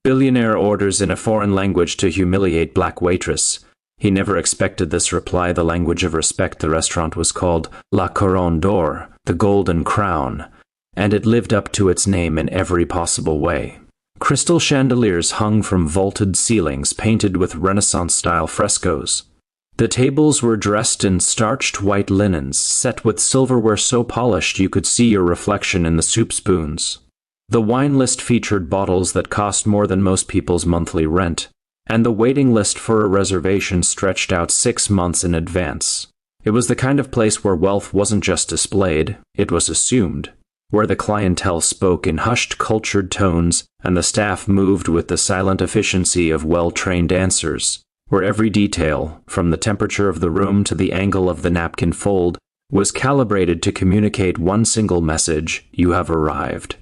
Billionaire orders in a foreign language to humiliate black waitress. He never expected this reply. The language of respect. The restaurant was called La Couronne d'Or, the Golden Crown, and it lived up to its name in every possible way. Crystal chandeliers hung from vaulted ceilings painted with Renaissance-style frescoes. The tables were dressed in starched white linens, set with silverware so polished you could see your reflection in the soup spoons. The wine list featured bottles that cost more than most people's monthly rent, and the waiting list for a reservation stretched out 6 months in advance. It was the kind of place where wealth wasn't just displayed, it was assumed, where the clientele spoke in hushed, cultured tones, and the staff moved with the silent efficiency of well-trained dancers, where every detail, from the temperature of the room to the angle of the napkin fold, was calibrated to communicate one single message: you have arrived.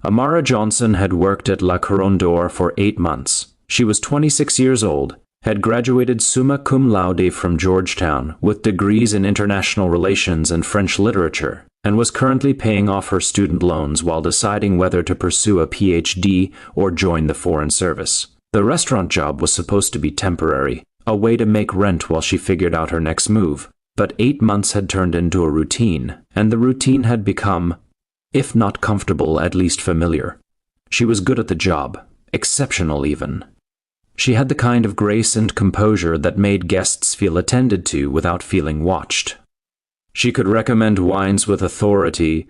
Amara Johnson had worked at La Couronne d'Or for 8 months. She was 26 years old, had graduated summa cum laude from Georgetown with degrees in international relations and French literature, and was currently paying off her student loans while deciding whether to pursue a PhD or join the Foreign Service. The restaurant job was supposed to be temporary, a way to make rent while she figured out her next move. But 8 months had turned into a routine, and the routine had become, if not comfortable, at least familiar. She was good at the job, exceptional even. She had the kind of grace and composure that made guests feel attended to without feeling watched. She could recommend wines with authority,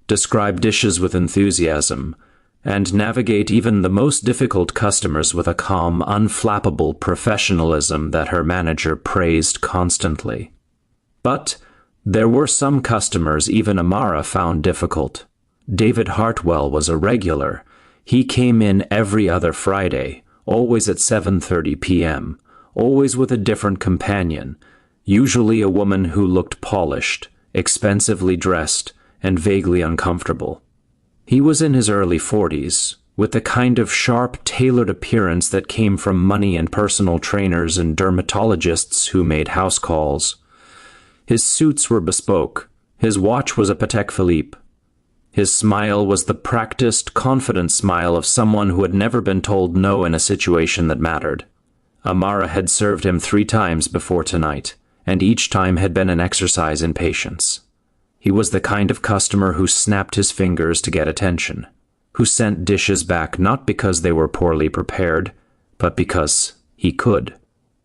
describe dishes with enthusiasm, and navigate even the most difficult customers with a calm, unflappable professionalism that her manager praised constantly. But there were some customers even Amara found difficult. David Hartwell was a regular. He came in every other Friday, always at 7:30 p.m., always with a different companion, usually a woman who looked polished, expensively dressed, and vaguely uncomfortable. He was in his early 40s, with the kind of sharp, tailored appearance that came from money and personal trainers and dermatologists who made house calls. His suits were bespoke. His watch was a Patek Philippe. His smile was the practiced, confident smile of someone who had never been told no in a situation that mattered. Amara had served him 3 times before tonight, and each time had been an exercise in patience. He was the kind of customer who snapped his fingers to get attention, who sent dishes back not because they were poorly prepared, but because he could,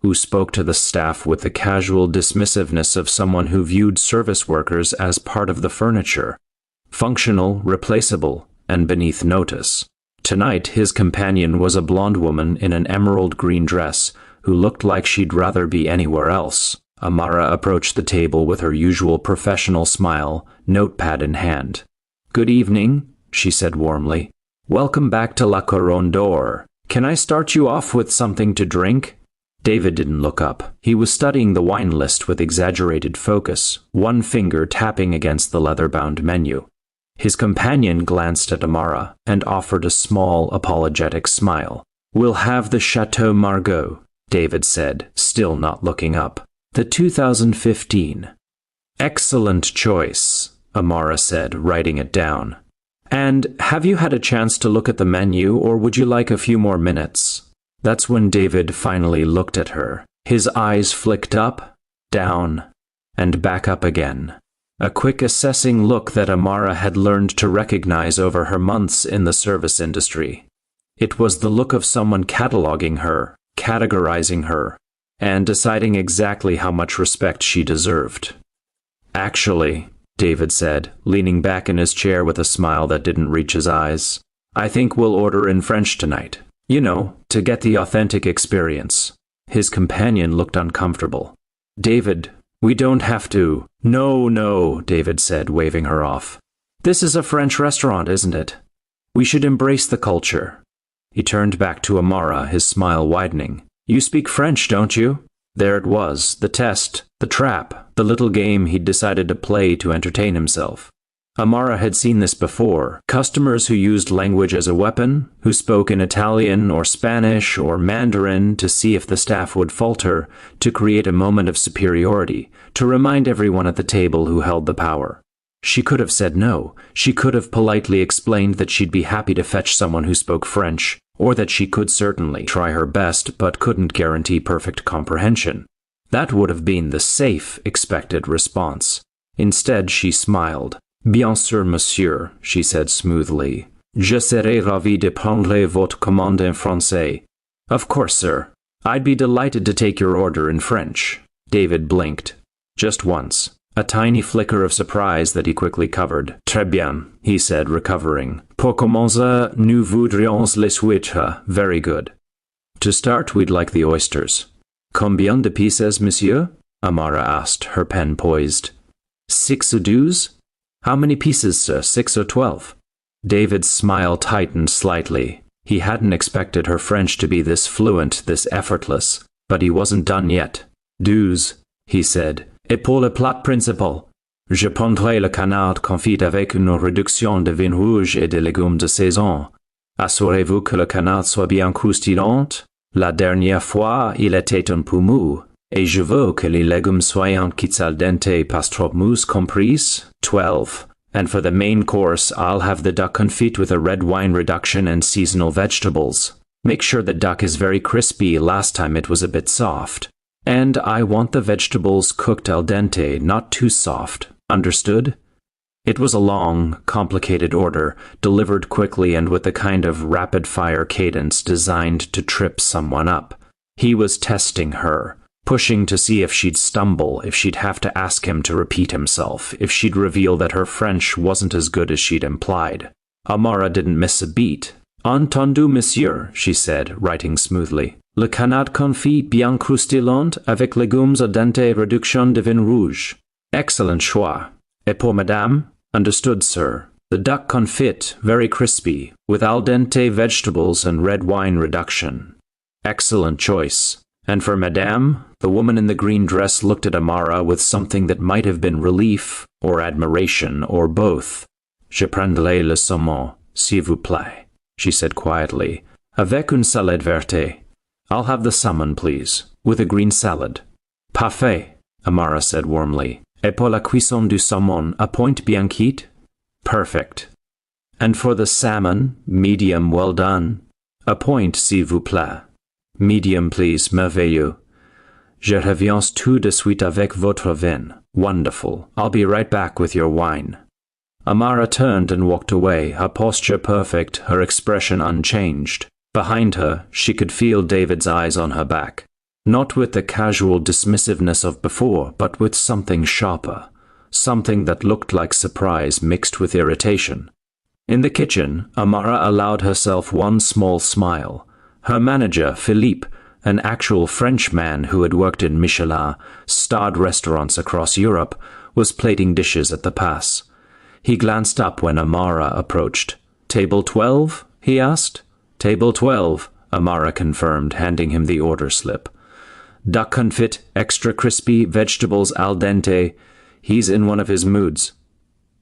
who spoke to the staff with the casual dismissiveness of someone who viewed service workers as part of the furniture, functional, replaceable, and beneath notice. Tonight, his companion was a blonde woman in an emerald green dress who looked like she'd rather be anywhere else. Amara approached the table with her usual professional smile, notepad in hand. "Good evening," she said warmly. "Welcome back to La Couronne d'Or. Can I start you off with something to drink?" David didn't look up. He was studying the wine list with exaggerated focus, one finger tapping against the leather-bound menu. His companion glanced at Amara and offered a small, apologetic smile. "We'll have the Chateau Margaux," David said, still not looking up. "The 2015. "Excellent choice," Amara said, writing it down. "And have you had a chance to look at the menu, or would you like a few more minutes?" That's when David finally looked at her. His eyes flicked up, down, and back up again. A quick assessing look that Amara had learned to recognize over her months in the service industry. It was the look of someone cataloging her, categorizing her, and deciding exactly how much respect she deserved. "Actually," David said, leaning back in his chair with a smile that didn't reach his eyes, "I think we'll order in French tonight. You know, to get the authentic experience." His companion looked uncomfortable. "David, we don't have to." No, David said, waving her off. "This is a French restaurant, isn't it? We should embrace the culture." He turned back to Amara, his smile widening. "You speak French, don't you?" There it was, the test, the trap, the little game he'd decided to play to entertain himself. Amara had seen this before. Customers who used language as a weapon, who spoke in Italian or Spanish or Mandarin to see if the staff would falter, to create a moment of superiority, to remind everyone at the table who held the power. She could have said no. She could have politely explained that she'd be happy to fetch someone who spoke French, or that she could certainly try her best but couldn't guarantee perfect comprehension. That would have been the safe, expected response. Instead, she smiled. Bien sûr, monsieur, she said smoothly. Je serai ravi de prendre votre commande en français. Of course, sir. I'd be delighted to take your order in French. David blinked. Just once. A tiny flicker of surprise that he quickly covered. Très bien, he said, recovering. Pour commencer, nous voudrions les huîtres. Very good. To start, we'd like the oysters. Combien de pieces, monsieur? Amara asked, her pen poised. 6 ou 12? How many pieces, sir? 6 or 12? David's smile tightened slightly. He hadn't expected her French to be this fluent, this effortless. But he wasn't done yet. 12, he said. Et pour le plat principal, je prendrai le canard confit avec une réduction de vin rouge et de légumes de saison. Assurez-vous que le canard soit bien croustillant. La dernière fois, il était un peu mou, et je veux que les légumes soient cuits al dente, pas trop mous compris. 12. And for the main course, I'll have the duck confit with a red wine reduction and seasonal vegetables. Make sure the duck is very crispy. Last time it was a bit soft. And I want the vegetables cooked al dente, not too soft. Understood? It was a long, complicated order, delivered quickly and with the kind of rapid-fire cadence designed to trip someone up. He was testing her, pushing to see if she'd stumble, if she'd have to ask him to repeat himself, if she'd reveal that her French wasn't as good as she'd implied. Amara didn't miss a beat. Entendu, monsieur, she said, writing smoothly. Le canard confit bien croustillant avec légumes al dente réduction de vin rouge. Excellent choix. Et pour madame? Understood, sir. The duck confit, very crispy, with al dente vegetables and red wine reduction. Excellent choice. And for madame? The woman in the green dress looked at Amara with something that might have been relief, or admiration, or both. Je prendrai le saumon, s'il vous plaît, she said quietly, avec une salade verte. I'll have the salmon, please, with a green salad. Parfait, Amara said warmly. Et pour la cuisson du saumon, à point bien cuite? Perfect. And for the salmon, medium well done. A point, s'il vous plaît. Medium, please, merveilleux. Je reviens tout de suite avec votre vin. Wonderful. I'll be right back with your wine. Amara turned and walked away, her posture perfect, her expression unchanged. Behind her, she could feel David's eyes on her back. Not with the casual dismissiveness of before, but with something sharper. Something that looked like surprise mixed with irritation. In the kitchen, Amara allowed herself one small smile. Her manager, Philippe, an actual Frenchman who had worked in Michelin-starred restaurants across Europe, was plating dishes at the pass. He glanced up when Amara approached. Table 12? He asked. Table 12, Amara confirmed, handing him the order slip. Duck confit, extra crispy, vegetables al dente. He's in one of his moods.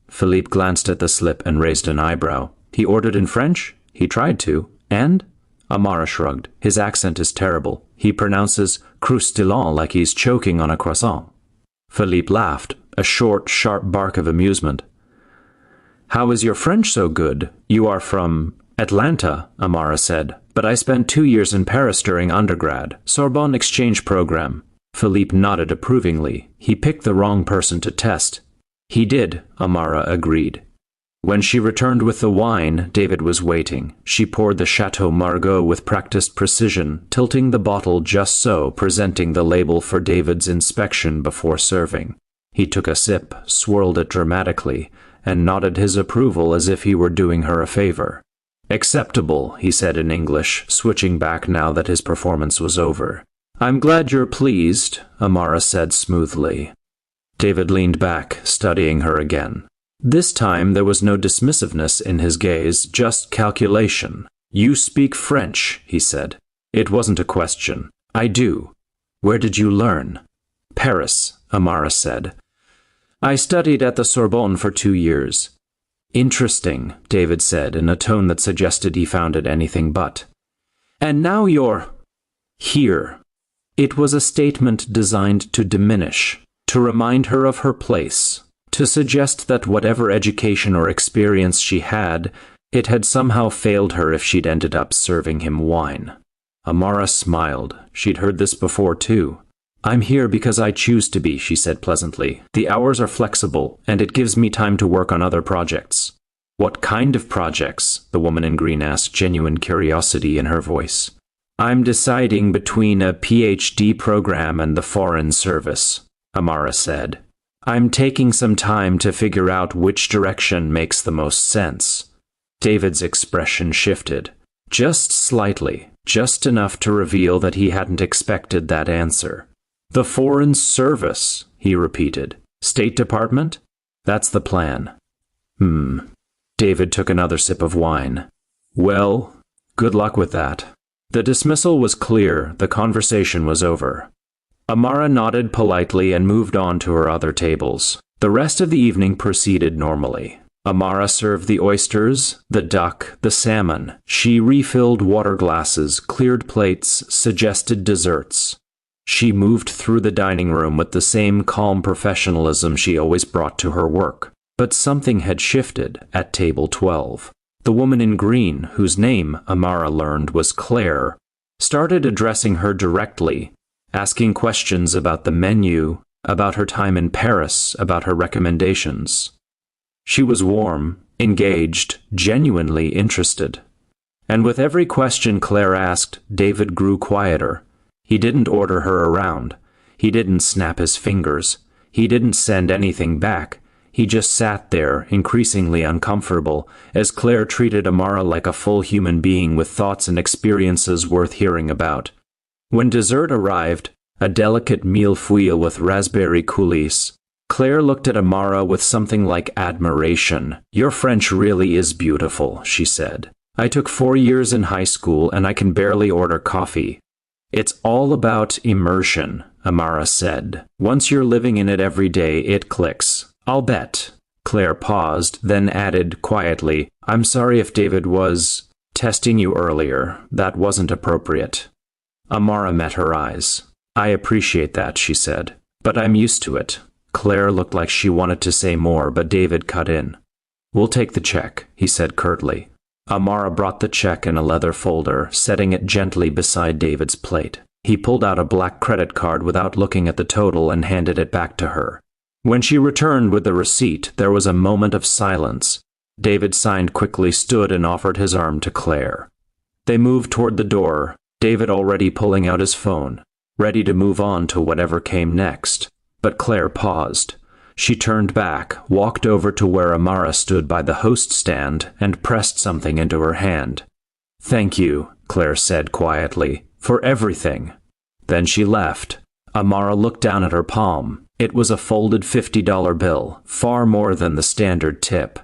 Philippe glanced at the slip and raised an eyebrow. He ordered in French? He tried to. And? Amara shrugged. His accent is terrible. He pronounces croustillant like he's choking on a croissant. Philippe laughed, a short, sharp bark of amusement. How is your French so good? You are from Atlanta, Amara said, but I spent 2 years in Paris during undergrad, Sorbonne exchange program. Philippe nodded approvingly. He picked the wrong person to test. He did, Amara agreed. When she returned with the wine, David was waiting. She poured the Chateau Margaux with practiced precision, tilting the bottle just so, presenting the label for David's inspection before serving. He took a sip, swirled it dramatically, and nodded his approval as if he were doing her a favor. Acceptable, he said in English, switching back now that his performance was over. I'm glad you're pleased, Amara said smoothly. David leaned back, studying her again. This time there was no dismissiveness in his gaze, just calculation. You speak French, he said. It wasn't a question. I do. Where did you learn? Paris, Amara said. I studied at the Sorbonne for 2 years. Interesting, David said in a tone that suggested he found it anything but. And now you're here. It was a statement designed to diminish, to remind her of her place, to suggest that whatever education or experience she had, It had somehow failed her if she'd ended up serving him wine. Amara smiled. She'd heard this before, too. "I'm here because I choose to be," she said pleasantly. "The hours are flexible, and it gives me time to work on other projects." "What kind of projects?" the woman in green asked, genuine curiosity in her voice. "I'm deciding between a PhD program and the Foreign Service," Amara said. "I'm taking some time to figure out which direction makes the most sense." David's expression shifted. Just slightly, just enough to reveal that he hadn't expected that answer. "The Foreign Service," he repeated. "State Department?" "That's the plan." David took another sip of wine. "Well, good luck with that." The dismissal was clear. The conversation was over. Amara nodded politely and moved on to her other tables. The rest of the evening proceeded normally. Amara served the oysters, the duck, the salmon. She refilled water glasses, cleared plates, suggested desserts. She moved through the dining room with the same calm professionalism she always brought to her work. But something had shifted at table 12. The woman in green, whose name, Amara learned, was Claire, started addressing her directly, asking questions about the menu, about her time in Paris, about her recommendations. She was warm, engaged, genuinely interested. And with every question Claire asked, David grew quieter. He didn't order her around. He didn't snap his fingers. He didn't send anything back. He just sat there, increasingly uncomfortable, as Claire treated Amara like a full human being with thoughts and experiences worth hearing about. When dessert arrived, a delicate millefeuille with raspberry coulis, Claire looked at Amara with something like admiration. "Your French really is beautiful," she said. "I took 4 years in high school and I can barely order coffee." "It's all about immersion," Amara said. "Once you're living in it every day, it clicks. I'll bet." Claire paused, then added quietly, "I'm sorry if David was testing you earlier. That wasn't appropriate." Amara met her eyes. "I appreciate that," she said, "but I'm used to it." Claire looked like she wanted to say more, but David cut in. "We'll take the check," he said curtly. Amara brought the check in a leather folder, setting it gently beside David's plate. He pulled out a black credit card without looking at the total and handed it back to her. When she returned with the receipt, there was a moment of silence. David signed quickly, stood, and offered his arm to Claire. They moved toward the door, David already pulling out his phone, ready to move on to whatever came next. But Claire paused. She turned back, walked over to where Amara stood by the host stand, and pressed something into her hand. "Thank you," Claire said quietly, "for everything." Then she left. Amara looked down at her palm. It was a folded $50 bill, far more than the standard tip,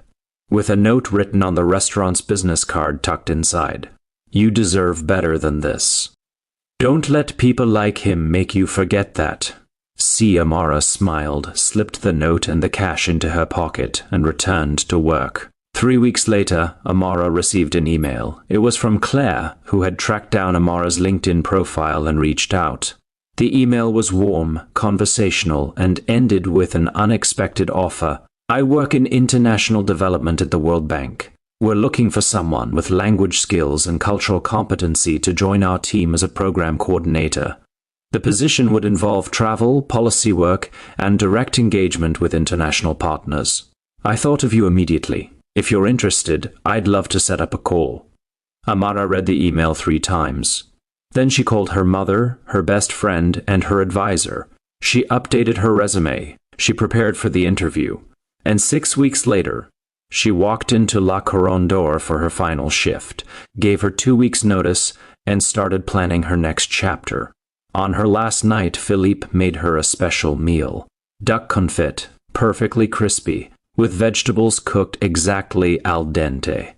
with a note written on the restaurant's business card tucked inside. "You deserve better than this. Don't let people like him make you forget that." See, Amara smiled, slipped the note and the cash into her pocket, and returned to work. 3 weeks later, Amara received an email. It was from Claire, who had tracked down Amara's LinkedIn profile and reached out. The email was warm, conversational, and ended with an unexpected offer. "I work in international development at the World Bank. We're looking for someone with language skills and cultural competency to join our team as a program coordinator. The position would involve travel, policy work, and direct engagement with international partners. I thought of you immediately. If you're interested, I'd love to set up a call." Amara read the email 3 times. Then she called her mother, her best friend, and her advisor. She updated her resume. She prepared for the interview. And 6 weeks later, she walked into La Couronne d'Or for her final shift, gave her 2 weeks' notice, and started planning her next chapter. On her last night, Philippe made her a special meal. Duck confit, perfectly crispy, with vegetables cooked exactly al dente.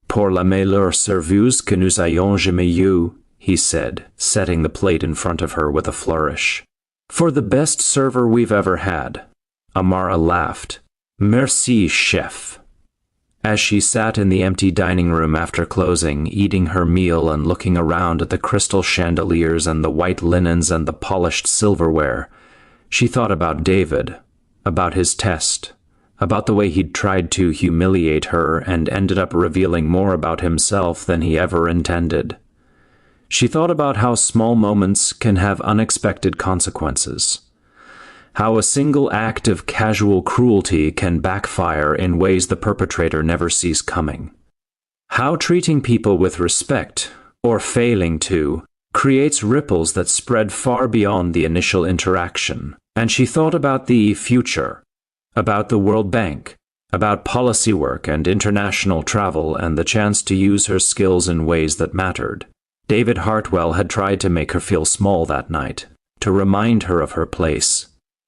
"Pour la meilleure serveuse que nous ayons jamais eue," he said, setting the plate in front of her with a flourish. "For the best server we've ever had." Amara laughed. "Merci, chef." As she sat in the empty dining room after closing, eating her meal and looking around at the crystal chandeliers and the white linens and the polished silverware, she thought about David, about his test, about the way he'd tried to humiliate her and ended up revealing more about himself than he ever intended. She thought about how small moments can have unexpected consequences, how a single act of casual cruelty can backfire in ways the perpetrator never sees coming, how treating people with respect, or failing to, creates ripples that spread far beyond the initial interaction. And she thought about the future, about the World Bank, about policy work and international travel and the chance to use her skills in ways that mattered. David Hartwell had tried to make her feel small that night, to remind her of her place,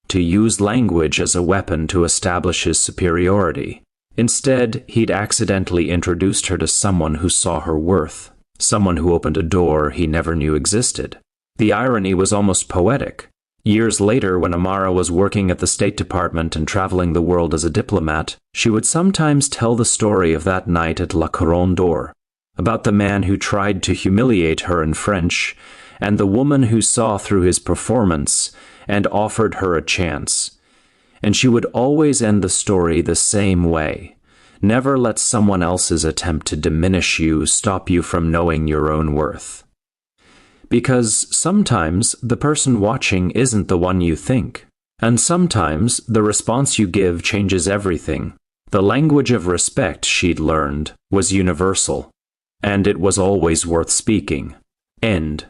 to use language as a weapon to establish his superiority. Instead, he'd accidentally introduced her to someone who saw her worth, someone who opened a door he never knew existed. The irony was almost poetic. Years later, when Amara was working at the State Department and traveling the world as a diplomat, she would sometimes tell the story of that night at La Couronne d'Or, about the man who tried to humiliate her in French, and the woman who saw through his performance and offered her a chance. And she would always end the story the same way. Never let someone else's attempt to diminish you stop you from knowing your own worth. Because sometimes the person watching isn't the one you think, and sometimes the response you give changes everything. The language of respect, she'd learned, was universal, and it was always worth speaking. End.